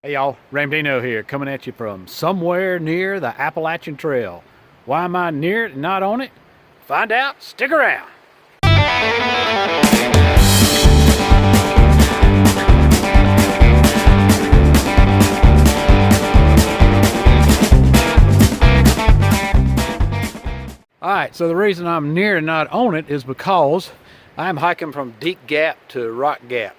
Hey y'all, Ramdino here, coming at you from somewhere near the Appalachian Trail. Why am I near it and not on it? Find out, stick around. Alright, so the reason I'm near and not on it is because I'm hiking from Deep Gap to Rock Gap.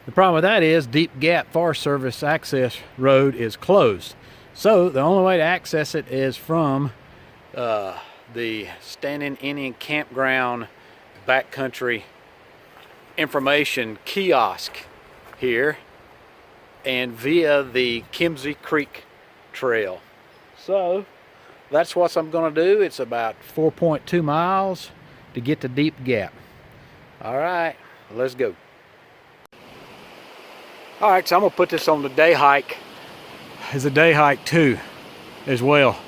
The problem with that is Deep Gap Forest Service access road is closed. So the only way to access it is from the Standing Indian Campground backcountry information kiosk here and via the Kimsey Creek Trail. So that's what I'm going to do. It's about 4.2 miles to get to Deep Gap. All right, let's go. All right, so I'm gonna put this on the day hike as a day hike too, as well.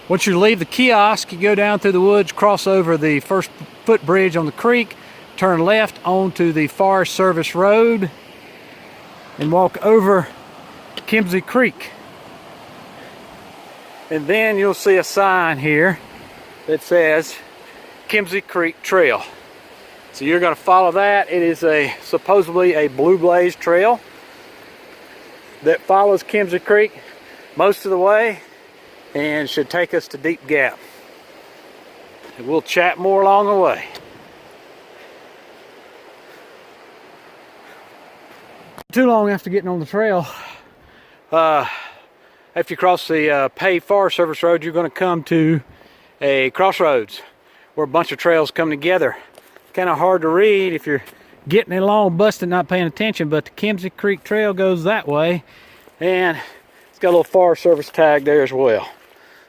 Once you leave the kiosk, you go down through the woods, cross over the first footbridge on the creek, turn left onto the Forest Service Road, and walk over Kimsey Creek. And then you'll see a sign here that says Kimsey Creek Trail. So you're gonna follow that. It is supposedly a blue blaze trail that follows Kimsey Creek most of the way and should take us to Deep Gap. And we'll chat more along the way. Too long after getting on the trail, after you cross the paved Forest Service Road, you're going to come to a crossroads where a bunch of trails come together. Kind of hard to read if you're getting along, busting, not paying attention, but the Kimsey Creek Trail goes that way, and it's got a little Forest Service tag there as well.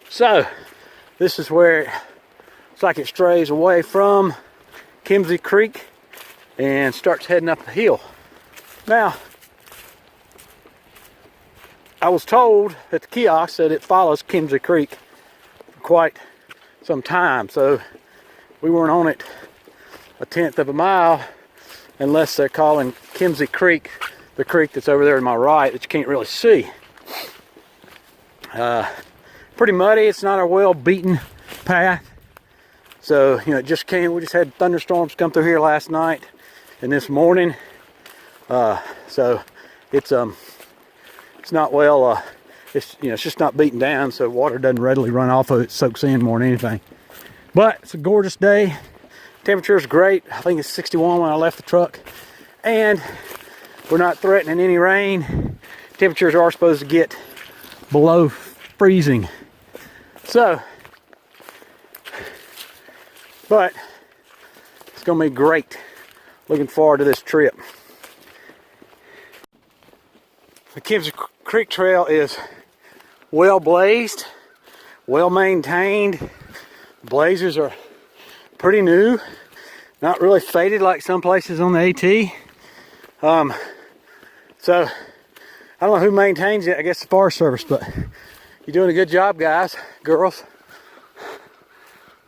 So this is where it's like it strays away from Kimsey Creek and starts heading up the hill. Now, I was told at the kiosk that it follows Kimsey Creek for quite some time, so we weren't on it a tenth of a mile unless they're calling Kimsey Creek the creek that's over there to my right that you can't really see. Pretty muddy. It's not a well beaten path, so you know it just came. We just had thunderstorms come through here last night and this morning, so it's not well. It's just not beaten down, so water doesn't readily run off of it. It soaks in more than anything. But it's a gorgeous day. Temperature is great. I think it's 61 when I left the truck, and we're not threatening any rain. Temperatures are supposed to get below freezing. So, but it's gonna be great. Looking forward to this trip. The Kimsey Creek Trail is well blazed, well maintained. Blazers are pretty new, not really faded like some places on the AT. So I don't know who maintains it. I guess the Forest Service, but you're doing a good job, guys, girls.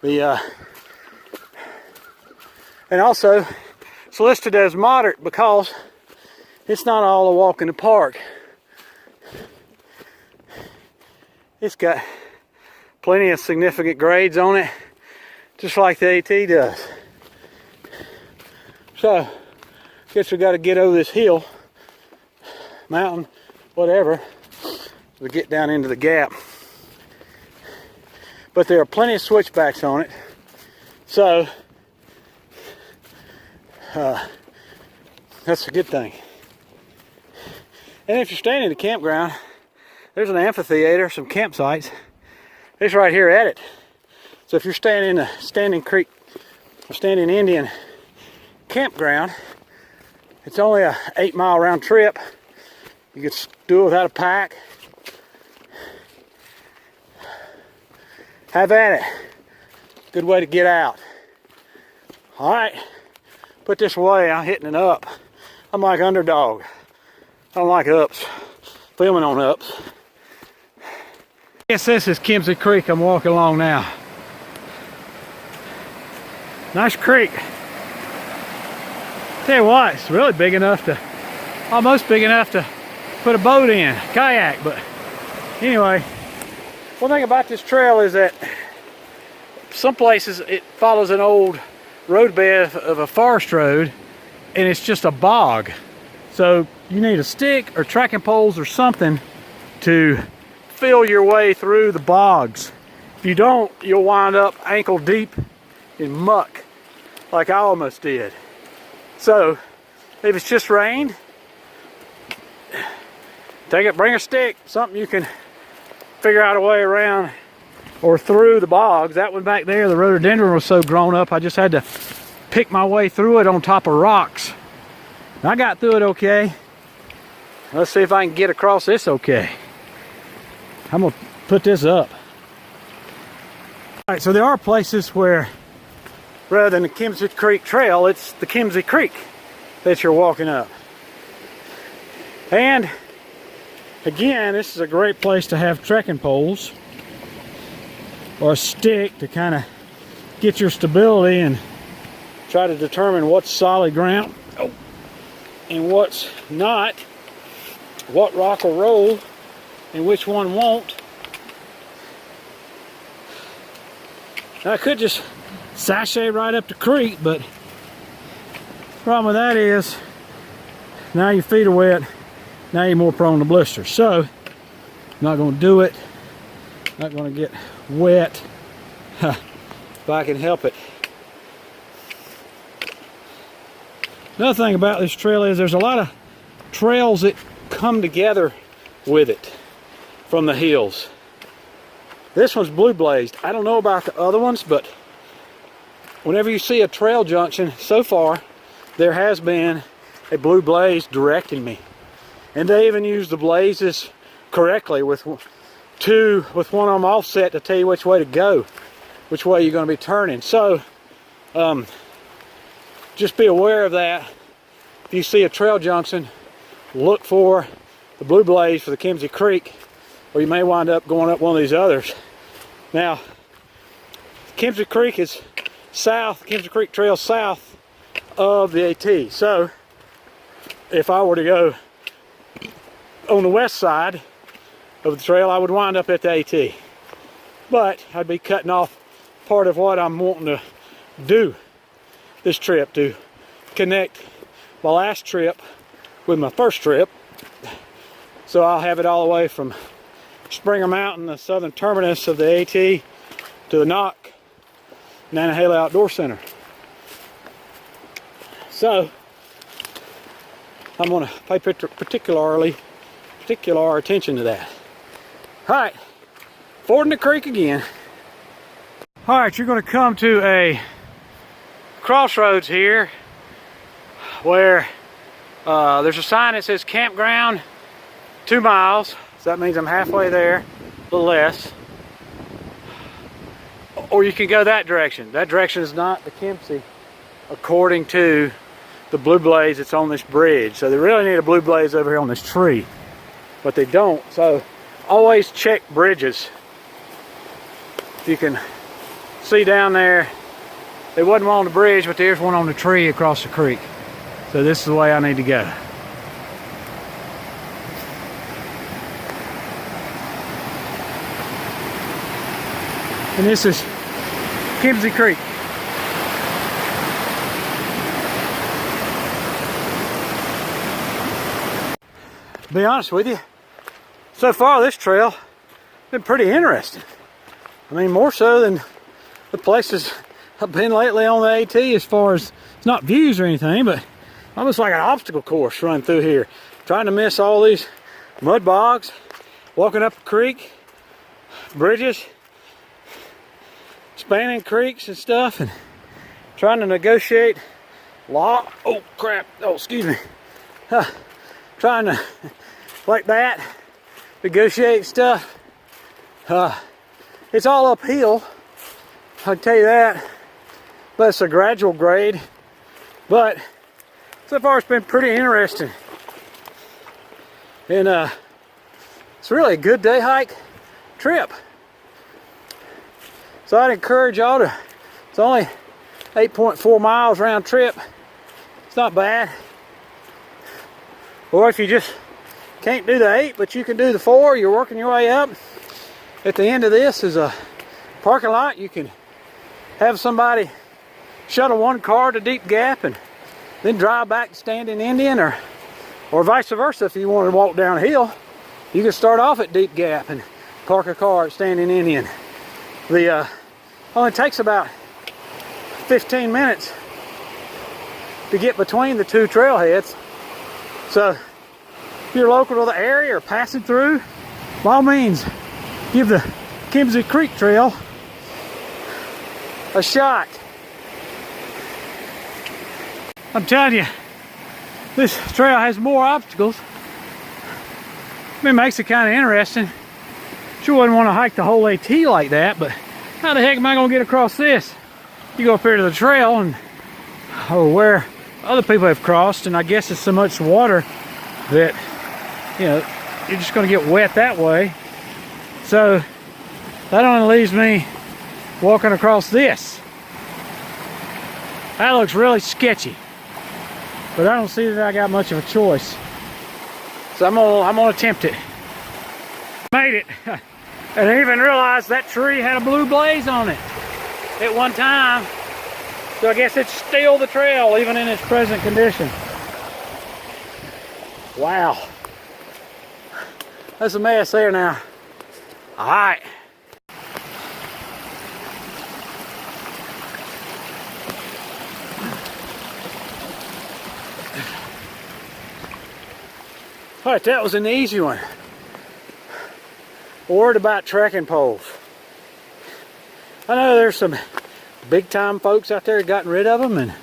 And also it's listed as moderate because it's not all a walk in the park. It's got plenty of significant grades on it, just like the AT does. So, guess we got to get over this hill, mountain, whatever, to get down into the gap. But there are plenty of switchbacks on it, so that's a good thing. And if you're staying in the campground, there's an amphitheater, some campsites. It's right here at it. So if you're staying in the Standing Indian Campground, it's only a 8-mile round trip. You can do it without a pack. Have at it. Good way to get out. All right, put this away. I'm hitting it up. I'm like underdog. I don't like ups. Filming on ups. Yes, this is Kimsey Creek I'm walking along now. Nice creek. Tell you what, it's really big enough to, almost big enough to put a boat in, kayak. But anyway, one thing about this trail is that some places it follows an old roadbed of a forest road, and it's just a bog. So you need a stick or trekking poles or something to feel your way through the bogs. If you don't, you'll wind up ankle deep in muck, like I almost did. So if it's just rained, bring a stick, something you can figure out a way around or through the bogs. That one back there, the rhododendron was so grown up, I just had to pick my way through it on top of rocks. And I got through it okay. Let's see if I can get across this okay. I'm gonna put this up. All right, so there are places where, rather than the Kimsey Creek Trail, it's the Kimsey Creek that you're walking up. And again, this is a great place to have trekking poles or a stick to kind of get your stability and try to determine what's solid ground and what's not, what rock will roll and which one won't. Now, I could just sashay right up the creek, but the problem with that is now your feet are wet, now you're more prone to blisters. So I'm not going to do it, not going to get wet if I can help it. Another thing about this trail is there's a lot of trails that come together with it from the hills. This one's blue blazed. I don't know about the other ones, but whenever you see a trail junction, so far there has been a blue blaze directing me. And they even use the blazes correctly with one of them offset to tell you which way to go, which way you're going to be turning. So just be aware of that. If you see a trail junction, look for the blue blaze for the Kimsey Creek, or you may wind up going up one of these others. Now, Kimsey Creek is south, Kimsey Creek Trail south of the AT. So if I were to go on the west side of the trail, I would wind up at the AT. But I'd be cutting off part of what I'm wanting to do this trip, to connect my last trip with my first trip. So I'll have it all the way from Springer Mountain, the southern terminus of the AT, to the Knock Nantahala Outdoor Center. So I'm going to pay particular attention to that. All right, fording the creek again. All right, you're going to come to a crossroads here where there's a sign that says campground 2 miles. So that means I'm halfway there, a little less. Or you can go that direction. That direction is not the Kimsey, according to the blue blaze that's on this bridge. So they really need a blue blaze over here on this tree, but they don't. So always check bridges. You can see down there, there wasn't one on the bridge, but there's one on the tree across the creek. So this is the way I need to go. And this is Kimsey Creek. To be honest with you, so far this trail has been pretty interesting. I mean, more so than the places I've been lately on the AT, as far as, it's not views or anything, but almost like an obstacle course running through here. Trying to miss all these mud bogs, walking up the creek, bridges, spanning creeks and stuff, and trying to negotiate law. Oh crap, oh excuse me. Trying to, like that, negotiate stuff. It's all uphill, I can tell you that, but it's a gradual grade. But so far it's been pretty interesting, and it's really a good day hike trip. So I'd encourage y'all to, it's only 8.4 miles round trip. It's not bad. Or if you just can't do the 8, but you can do the 4. You're working your way up. At the end of this is a parking lot. You can have somebody shuttle one car to Deep Gap and then drive back to Standing Indian, or vice versa. If you want to walk downhill, you can start off at Deep Gap and park a car at Standing Indian. The only takes about 15 minutes to get between the two trailheads. So if you're local to the area or passing through, by all means, give the Kimsey Creek Trail a shot. I'm telling you, this trail has more obstacles. I mean, it makes it kind of interesting. Sure wouldn't want to hike the whole AT like that, but how the heck am I going to get across this? You go up here to the trail and where other people have crossed, and I guess it's so much water that, you know, you're just going to get wet that way. So that only leaves me walking across this. That looks really sketchy, but I don't see that I got much of a choice. So I'm gonna attempt it. Made it. I didn't even realize that tree had a blue blaze on it at one time. So I guess it's still the trail, even in its present condition. Wow. That's a mess there now. All right. All right, that was an easy one. Worried about trekking poles. I know there's some big time folks out there gotten rid of them, and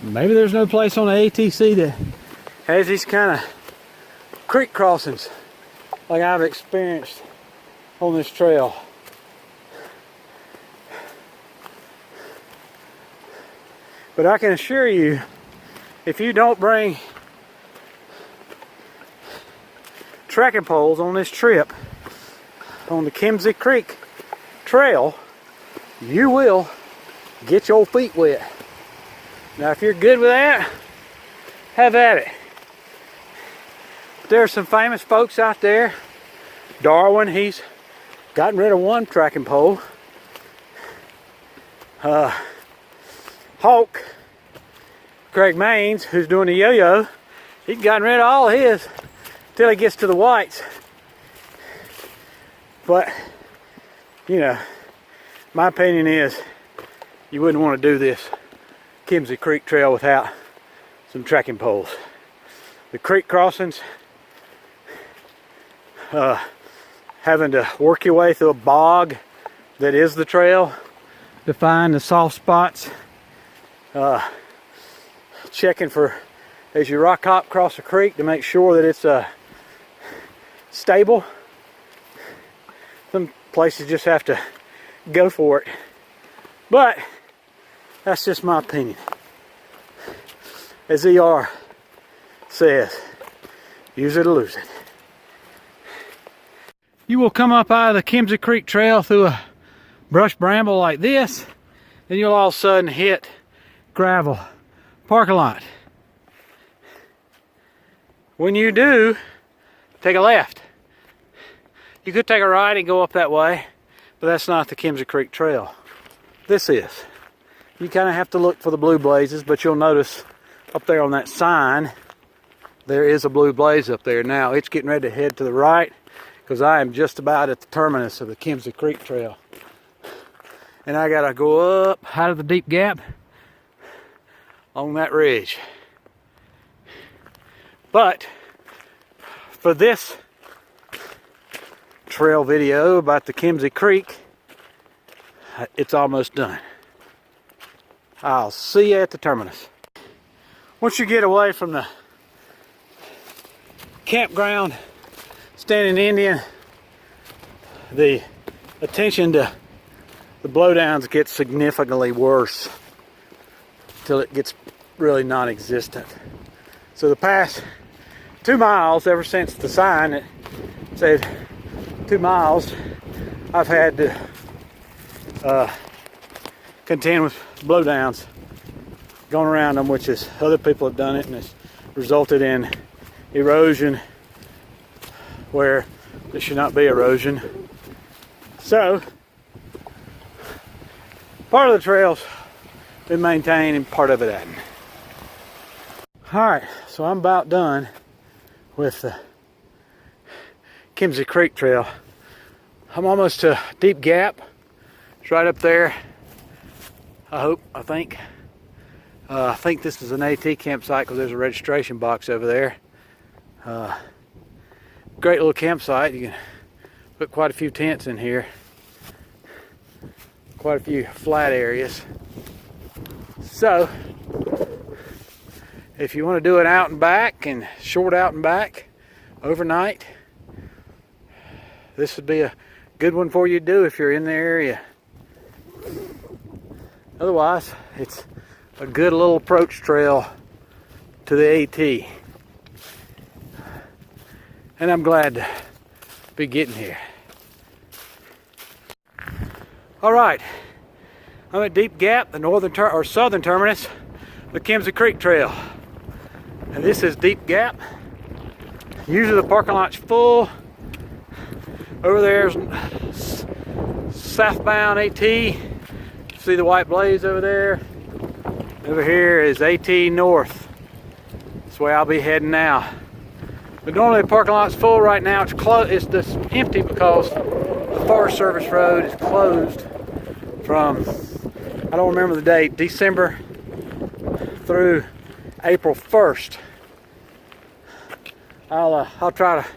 maybe there's no place on the ATC that has these kind of creek crossings like I've experienced on this trail. But I can assure you, if you don't bring trekking poles on this trip on the Kimsey Creek Trail, you will get your feet wet. Now if you're good with that, have at it. There's some famous folks out there. Darwin, he's gotten rid of one trekking pole. Hawk, Craig Maines, who's doing the yo-yo, he's gotten rid of all his till he gets to the whites. But, you know, my opinion is you wouldn't want to do this Kimsey Creek Trail without some trekking poles. The creek crossings, having to work your way through a bog that is the trail to find the soft spots, checking for, as you rock hop across the creek, to make sure that it's stable. Some places just have to go for it, but that's just my opinion. As ER says, use it or lose it. You will come up out of the Kimsey Creek Trail through a brush bramble like this, then you'll all of a sudden hit gravel parking lot. When you do, take a left. You could take a right and go up that way, but that's not the Kimsey Creek Trail. This is. You kind of have to look for the blue blazes, but you'll notice up there on that sign, there is a blue blaze up there. Now, it's getting ready to head to the right, because I am just about at the terminus of the Kimsey Creek Trail. And I gotta go up out of the Deep Gap on that ridge. But for this trail video about the Kimsey Creek, it's almost done. I'll see you at the terminus. Once you get away from the campground, Standing Indian, the attention to the blowdowns gets significantly worse till it gets really non-existent. So the past 2 miles, ever since the sign that said 2 miles, I've had to contend with blowdowns going around them, which is other people have done it, and it's resulted in erosion, where there should not be erosion. So, part of the trail's been maintained and part of it hasn't. Alright, so I'm about done with the Kimsey Creek Trail. I'm almost to Deep Gap. It's right up there. I think this is an AT campsite because there's a registration box over there. Great little campsite. You can put quite a few tents in here. Quite a few flat areas. So, if you want to do it out and back and short out and back overnight, this would be a good one for you to do if you're in the area. Otherwise, it's a good little approach trail to the AT. And I'm glad to be getting here. Alright, I'm at Deep Gap, the southern terminus of the Kimsey Creek Trail. And this is Deep Gap. Usually the parking lot's full. Over there's southbound AT. See the white blaze over there? Over here is AT North. That's where I'll be heading now. But normally the parking lot's full right now. It's closed. It's just empty because the Forest Service road is closed from, I don't remember the date, December through April 1st. I'll try to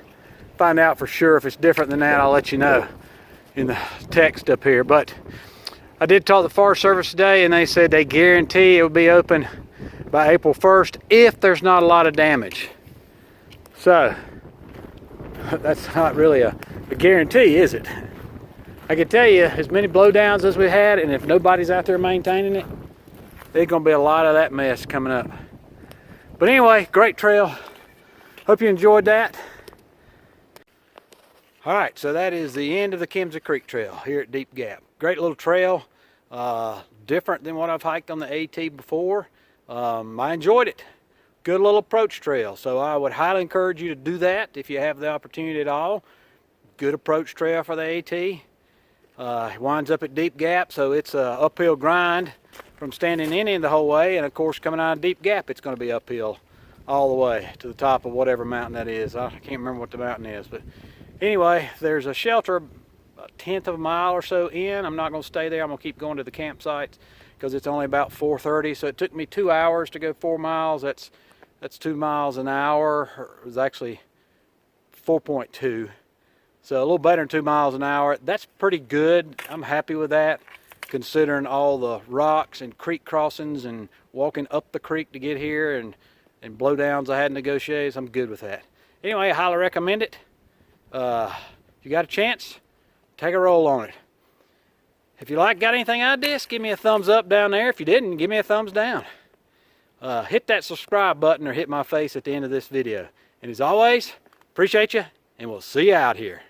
find out for sure. If it's different than that, I'll let you know in the text up here. But I did talk to the Forest Service today, and they said they guarantee it will be open by April 1st if there's not a lot of damage. So that's not really a guarantee, is it? I can tell you, as many blowdowns as we had, and if nobody's out there maintaining it, there's going to be a lot of that mess coming up. But anyway, great trail. Hope you enjoyed that. Alright, so that is the end of the Kimsey Creek Trail here at Deep Gap. Great little trail, different than what I've hiked on the AT before. I enjoyed it. Good little approach trail, so I would highly encourage you to do that if you have the opportunity at all. Good approach trail for the AT. It winds up at Deep Gap, so it's an uphill grind from Standing Indian the whole way, and of course coming out of Deep Gap it's going to be uphill all the way to the top of whatever mountain that is. I can't remember what the mountain is, but anyway, there's a shelter a tenth of a mile or so in. I'm not going to stay there. I'm going to keep going to the campsites because it's only about 4:30, so it took me 2 hours to go 4 miles. That's 2 miles an hour. It was actually 4.2, so a little better than 2 miles an hour. That's pretty good. I'm happy with that, considering all the rocks and creek crossings and walking up the creek to get here and blowdowns I had negotiated. I'm good with that. Anyway, I highly recommend it. If you got a chance, take a roll on it. If you got anything out of this, give me a thumbs up down there. If you didn't, give me a thumbs down. Hit that subscribe button or hit my face at the end of this video. And as always, appreciate you, and we'll see you out here.